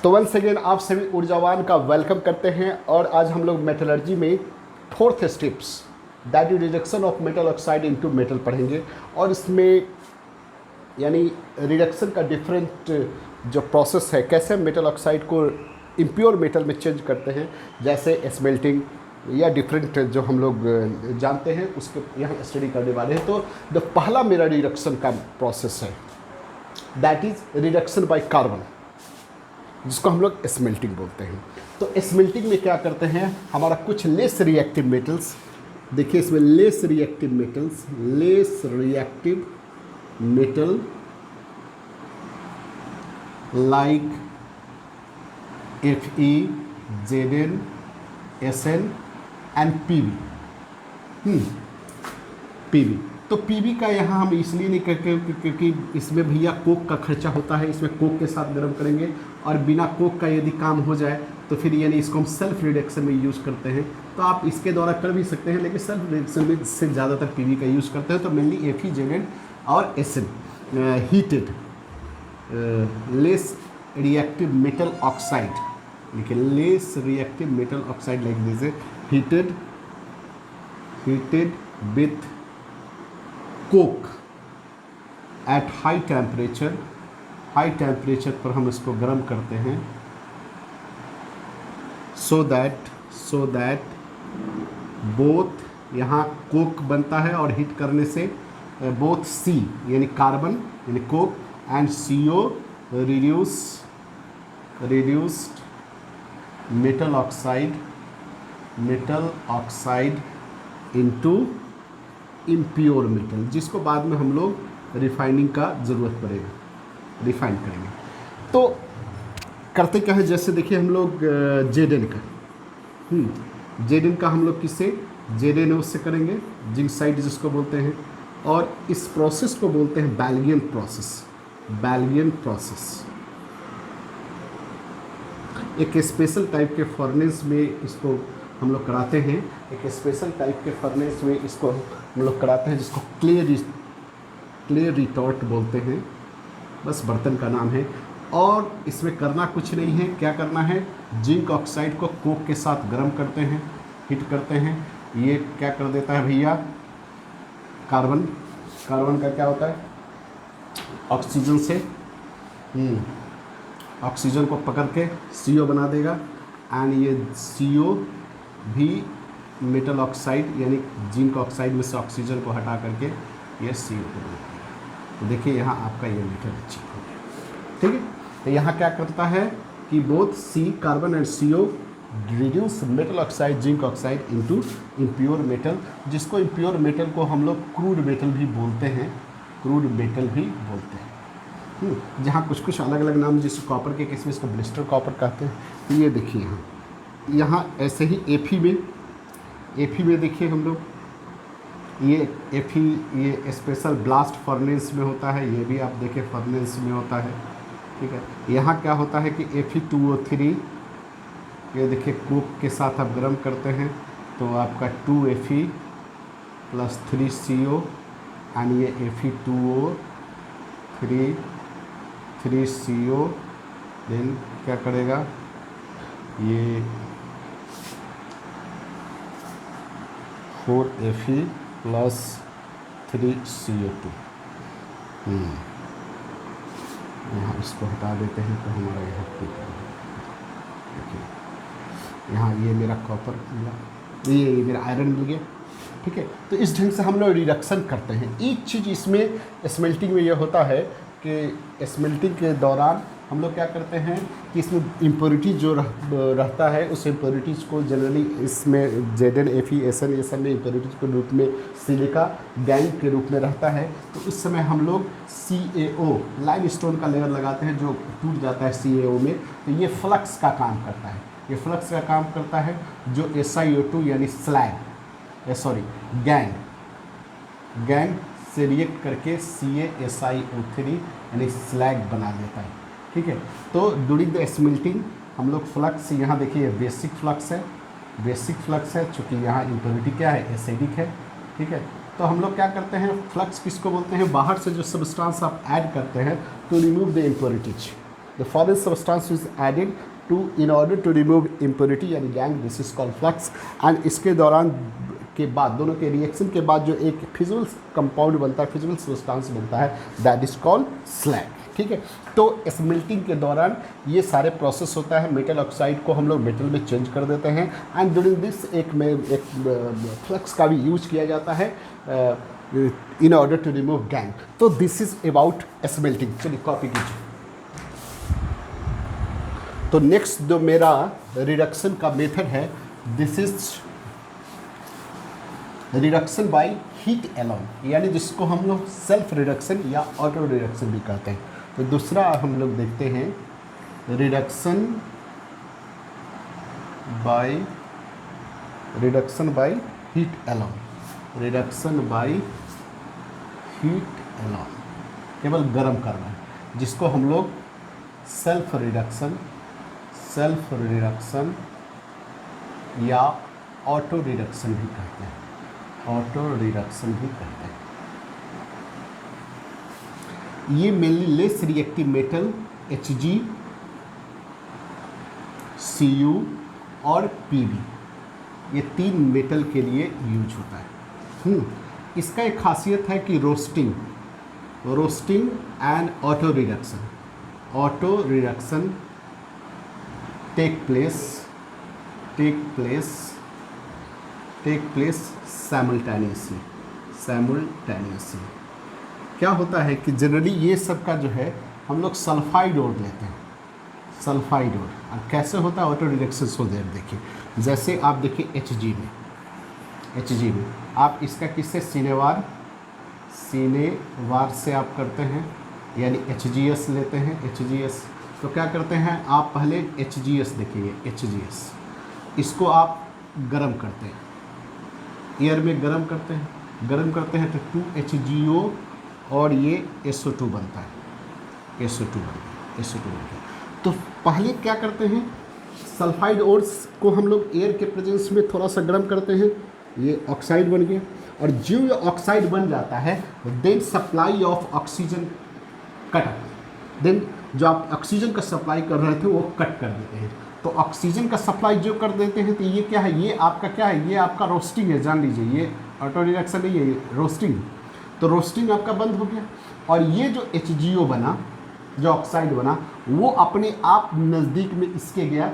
तो once again आप सभी ऊर्जावान का वेलकम करते हैं। और आज हम लोग मेटलर्जी में fourth steps that is reduction of metal oxide into metal पढ़ेंगे। और इसमें यानी रिडक्शन का डिफरेंट जो प्रोसेस है, कैसे हम मेटल ऑक्साइड को इम्प्योर मेटल में चेंज करते हैं, जैसे स्मेल्टिंग या डिफरेंट जो हम लोग जानते हैं उसके यहाँ स्टडी करने वाले हैं। तो जो पहला मेरा रिडक्शन का प्रोसेस है that is reduction by carbon, जिसको हम लोग स्मेल्टिंग बोलते हैं। तो स्मेल्टिंग में क्या करते हैं, हमारा कुछ लेस रिएक्टिव मेटल्स, देखिए इसमें less reactive metal like Fe, Zn, Sn and Pb। तो पीबी का यहाँ हम इसलिए नहीं करते क्योंकि इसमें भैया कोक का खर्चा होता है, इसमें कोक के साथ गर्म करेंगे और बिना कोक का यदि काम हो जाए तो फिर यानी इसको हम सेल्फ रिडक्शन में यूज़ करते हैं। तो आप इसके द्वारा कर भी सकते हैं, लेकिन सेल्फ रिडक्शन में से ज़्यादातर पीबी का यूज़ करते हैं। तो मेनली Fe, Zn और Sn heated less reactive metal oxide, देखिए less reactive metal oxide like this heated with coke at high temperature पर हम इसको गर्म करते हैं सो दैट बोथ यहाँ कोक बनता है और हीट करने से बोथ सी यानी कार्बन यानी Coke and CO reduced metal oxide into impure metal, जिसको बाद में हम लोग रिफाइनिंग का ज़रूरत पड़ेगा, रिफाइन करेंगे। तो करते क्या है, जैसे देखिए हम लोग जेडन का हम लोग किससे JNO से करेंगे, जिंक साइड जिसको बोलते हैं। और इस प्रोसेस को बोलते हैं बैल्गियन प्रोसेस। एक स्पेशल टाइप के फर्नेस में इसको हम लोग कराते हैं, जिसको क्ले रिटॉर्ट बोलते हैं, बस बर्तन का नाम है। और इसमें करना कुछ नहीं है, क्या करना है, जिंक ऑक्साइड को कोक के साथ गर्म करते हैं, हीट करते हैं। ये क्या कर देता है भैया, कार्बन का क्या होता है, ऑक्सीजन से ऑक्सीजन को पकड़ के CO बना देगा। एंड ये CO भी मेटल ऑक्साइड यानी जिंक ऑक्साइड में से ऑक्सीजन को हटा करके ये CO को बनाता है। तो देखिए यहाँ आपका ये मेटल अचीव हो गया, ठीक है। तो यहाँ क्या करता है कि both C carbon and CO reduce metal oxide zinc oxide into impure metal, जिसको इम्प्योर मेटल को हम लोग क्रूड मेटल भी बोलते हैं, जहाँ कुछ अलग अलग नाम, जैसे कॉपर के केस में इसको ब्लिस्टर कॉपर कहते हैं। तो ये देखिए यहाँ ऐसे ही Fe में देखिए हम लोग ये Fe ये स्पेशल ब्लास्ट फर्नेस में होता है, ये भी आप देखिए फर्नेस में होता है, ठीक है। यहाँ क्या होता है कि Fe2O3 ये देखिए कोक के साथ आप गर्म करते हैं तो आपका 2Fe प्लस 3CO एंड ये Fe2O3 3CO देन क्या करेगा, ये 4Fe प्लस 3CO2। यहाँ इसको हटा देते हैं तो हमारा यहाँ देखिए यहाँ ये मेरा कॉपर मिला, ये मेरा आयरन मिल गया, ठीक है। तो इस ढंग से हम लोग रिडक्शन करते हैं। एक चीज़ इसमें स्मेल्टिंग में ये होता है कि स्मेल्टिंग के दौरान हम लोग क्या करते हैं कि इसमें इम्प्योरिटी जो रहता है उस इम्प्योरिटीज़ को जनरली इसमें Zn, Fe, Sn ये सब में इम्प्योरिटीज़ के रूप में सिलिका गैंग के रूप में रहता है। तो उस समय हम लोग CaO लाइमस्टोन का लेयर लगाते हैं जो टूट जाता है CaO में। तो ये फ्लक्स का काम करता है, जो SiO2 यानी गैंग से रिएक्ट करके CaSiO3 यानी स्लैग बना देता है, ठीक है। तो ड्यूरिंग द स्मेल्टिंग हम लोग फ्लक्स, यहाँ देखिए बेसिक फ्लक्स है, चूँकि यहाँ इम्प्योरिटी क्या है, एसिडिक है, ठीक है। तो हम लोग क्या करते हैं, फ्लक्स किसको बोलते हैं, बाहर से जो सब्सटेंस आप ऐड करते हैं तो remove the impurities, the foreign substance is added to in order to remove impurity यानी gangue, this is called flux. And इसके दौरान के बाद, दोनों के रिएक्शन के बाद जो एक फिजिबल कंपाउंड बनता है, फिजिबल सब्सटेंस बनता है, दैट इज कॉल्ड स्लैग। ठीक है, तो स्मेल्टिंग के दौरान ये सारे प्रोसेस होता है, मेटल ऑक्साइड को हम लोग मेटल में चेंज कर देते हैं। एंड ड्यूरिंग दिस एक फ्लक्स का भी यूज किया जाता है in order to remove gangue. तो दिस इज अबाउट स्मेल्टिंग। चलिए कॉपी कीजिए। तो नेक्स्ट जो मेरा रिडक्शन का मेथड है, this is reduction by heat alone, यानी जिसको हम लोग सेल्फ रिडक्शन या ऑटो रिडक्शन भी कहते हैं। तो दूसरा हम लोग देखते हैं reduction by heat alone, reduction by heat alone, केवल गर्म करना है, जिसको हम लोग सेल्फ रिडक्शन या ऑटो रिडक्शन भी कहते हैं, ऑटो रिडक्शन भी कहते हैं। ये mainly less reactive metal Hg, Cu और Pb, ये तीन मेटल के लिए यूज होता है। इसका एक खासियत है कि roasting and auto reduction take place simultaneously. क्या होता है कि जनरली ये सब का जो है हम लोग सल्फाइड ओर लेते हैं, सल्फाइड ओर। और कैसे होता है ऑटो रिडक्शन, सो देर देखिए, जैसे आप देखिए Hg में आप इसका किससे सिनेवार से आप करते हैं, यानी HGS लेते हैं, HGS। तो क्या करते हैं आप, पहले HGS देखिए, HGS इसको आप गर्म करते हैं, एयर में गर्म करते हैं तो 2HGO और ये SO2 बनता है, SO2 बनता है। तो पहले क्या करते हैं, सल्फाइड ओर्स को हम लोग एयर के प्रेजेंस में थोड़ा सा गर्म करते हैं, ये ऑक्साइड बन गया। और जो ये ऑक्साइड बन जाता है, then supply of oxygen cut, then जो आप ऑक्सीजन का सप्लाई कर रहे थे वो कट कर देते हैं। तो ऑक्सीजन का सप्लाई जो कर देते हैं, तो ये क्या है, ये आपका क्या है, ये आपका रोस्टिंग है, जान लीजिए, ये ऑटो रिडक्शन नहीं है, ये रोस्टिंग। तो रोस्टिंग आपका बंद हो गया, और ये जो HGO बना, जो ऑक्साइड बना, वो अपने आप नज़दीक में इसके गया,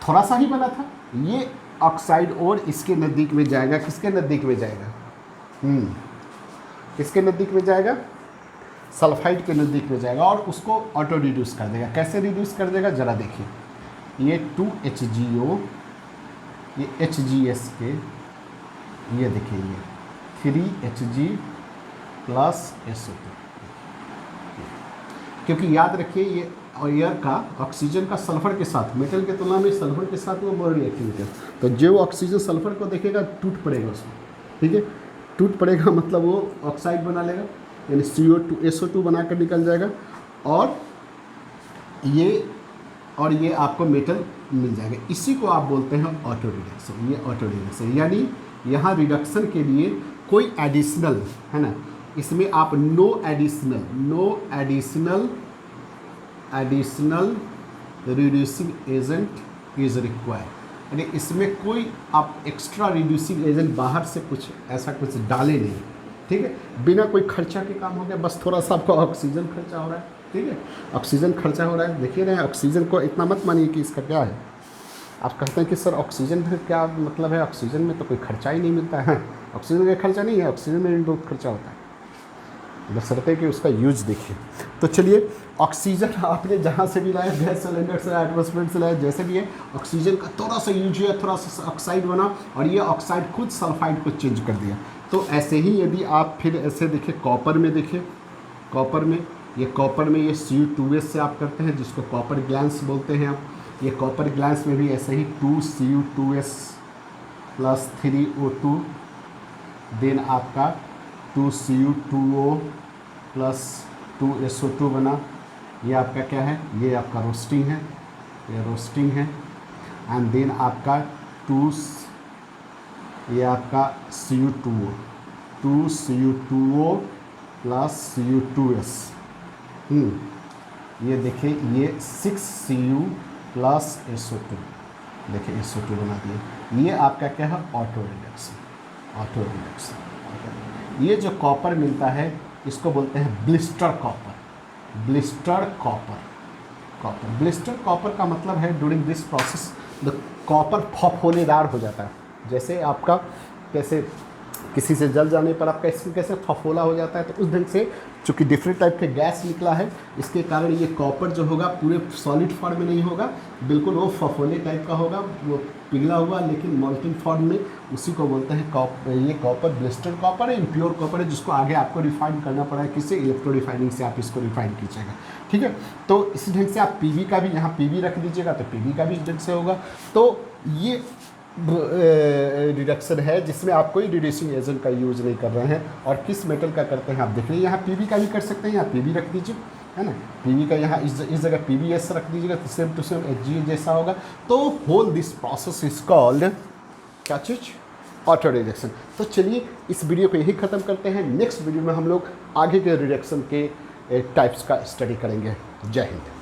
थोड़ा सा ही बना था, ये ऑक्साइड और इसके नज़दीक में जाएगा, किसके नज़दीक में जाएगा, किसके नज़दीक में जाएगा, सल्फाइड के नज़दीक में जाएगा, और उसको ऑटो रिड्यूस कर देगा। कैसे रिड्यूस कर देगा, ज़रा देखिए, ये 2HGO, ये HGS के, ये देखिए, ये 3Hg प्लस SO2, क्योंकि याद रखिए ये एयर का ऑक्सीजन का सल्फर के साथ, मेटल के तुलना में सल्फर के साथ वो मोर रिएक्टिविटी है। तो जो ऑक्सीजन सल्फर को देखेगा टूट पड़ेगा उसमें, ठीक है, टूट पड़ेगा मतलब वो ऑक्साइड बना लेगा, यानी CO2 SO2 बनाकर निकल जाएगा, और ये आपको मेटल मिल जाएगा। इसी को आप बोलते हैं ऑटो रिडक्शन। ये ऑटो रिडक्शन, यानी यहाँ रिडक्शन के लिए कोई एडिशनल है ना, इसमें आप no additional reducing agent is required, यानी इसमें कोई आप एक्स्ट्रा रिड्यूसिंग एजेंट बाहर से कुछ ऐसा कुछ डाले नहीं, ठीक है, बिना कोई खर्चा के काम हो गया। बस थोड़ा सा आपको ऑक्सीजन खर्चा हो रहा है, ठीक है, ऑक्सीजन खर्चा हो रहा है। देखिए ना, ऑक्सीजन को इतना मत मानिए कि इसका क्या है, आप कहते हैं कि सर ऑक्सीजन का क्या मतलब है, ऑक्सीजन में तो कोई खर्चा ही नहीं मिलता है। ऑक्सीजन का खर्चा नहीं है, ऑक्सीजन में बहुत खर्चा होता है, बशर्ते कि उसका यूज देखिए। तो चलिए, ऑक्सीजन आपने जहाँ से भी लाया, गैस सिलेंडर से, एटमॉस्फेयर से लाया, जैसे भी है, ऑक्सीजन का थोड़ा सा यूज हुआ, थोड़ा सा ऑक्साइड बना, और ये ऑक्साइड खुद सल्फाइड को चेंज कर दिया। तो ऐसे ही यदि आप फिर ऐसे देखिए, कॉपर में देखिए, कॉपर में ये Cu2S से आप करते हैं, जिसको कॉपर ग्लैंस बोलते हैं आप। ये कॉपर ग्लैंस में भी ऐसे ही 2Cu2S प्लस 3O2, देन आपका 2Cu2O प्लस 2SO2 बना। ये आपका क्या है, ये आपका रोस्टिंग है, ये रोस्टिंग है। एंड देन आपका ये आपका Cu2O, 2Cu2O प्लस Cu2S, ये देखिए ये 6Cu प्लस SO2, देखिए SO2 बना दिए। ये आपका क्या है, ऑटो रिडक्शन, ऑटो रिडक्शन। ये जो कॉपर मिलता है इसको बोलते हैं blister copper, blister copper. Copper, blister copper का मतलब है during this process the copper फफोलेदार हो जाता है। जैसे आपका कैसे किसी से जल जाने पर आपका स्किन कैसे फफोला हो जाता है, तो उस ढंग से चूँकि डिफरेंट टाइप के गैस निकला है, इसके कारण ये कॉपर जो होगा पूरे सॉलिड फॉर्म में नहीं होगा, बिल्कुल वो फफोले टाइप का होगा, वो पिघला हुआ लेकिन मोल्टेन फॉर्म में। उसी को बोलते हैं ये कॉपर ब्लिस्टर कॉपर है, इम्प्योर कॉपर है, जिसको आगे आपको रिफाइन करना पड़ा है, किससे, इलेक्ट्रो रिफाइनिंग से आप इसको रिफाइन कीजिएगा। ठीक है, तो इसी ढंग से आप पीवी का भी यहाँ पीवी रख दीजिएगा तो पीवी का भी इस ढंग से होगा। तो ये रिडक्शन है जिसमें आप कोई रिड्यूसिंग एजेंट का यूज़ नहीं कर रहे हैं। और किस मेटल का करते हैं आप देख रहे हैं, यहाँ पीवी का भी कर सकते हैं, यहाँ पीवी रख दीजिए, है ना, पीवी का यहाँ इस जगह PbS रख दीजिएगा तो सेम टू सेम HgA जैसा होगा। तो whole this process is called क्या चीज़, ऑटो रिडक्शन। तो चलिए इस वीडियो को यही ख़त्म करते हैं, नेक्स्ट वीडियो में हम लोग आगे के रिडक्शन के टाइप्स का स्टडी करेंगे। जय हिंद।